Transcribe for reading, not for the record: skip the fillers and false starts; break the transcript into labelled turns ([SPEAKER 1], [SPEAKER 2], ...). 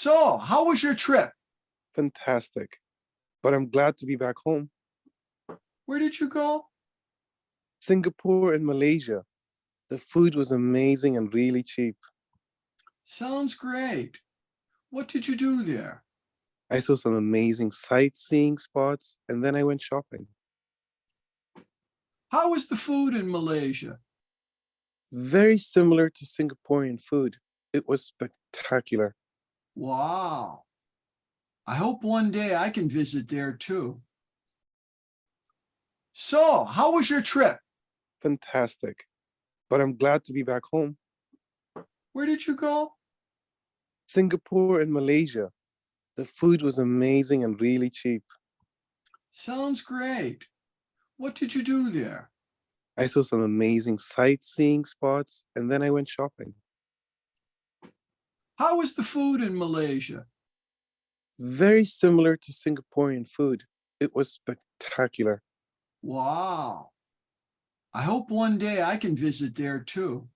[SPEAKER 1] So, how was your trip?
[SPEAKER 2] Fantastic. But I'm glad to be back home.
[SPEAKER 1] Where did you go?
[SPEAKER 2] Singapore and Malaysia. The food was amazing and really cheap.
[SPEAKER 1] Sounds great. What did you do there?
[SPEAKER 2] I saw some amazing sightseeing spots and then I went shopping.
[SPEAKER 1] How was the food in Malaysia?
[SPEAKER 2] Very similar to Singaporean food. It was spectacular.
[SPEAKER 1] Wow. I hope one day I can visit there too. So, how was your trip?
[SPEAKER 2] Fantastic. But I'm glad to be back home.
[SPEAKER 1] Where did you go?
[SPEAKER 2] Singapore and Malaysia. The food was amazing and really cheap.
[SPEAKER 1] Sounds great. What did you do there?
[SPEAKER 2] I saw some amazing sightseeing spots and then I went shopping.
[SPEAKER 1] How was the food in Malaysia?
[SPEAKER 2] Very similar to Singaporean food. It was spectacular.
[SPEAKER 1] Wow. I hope one day I can visit there too.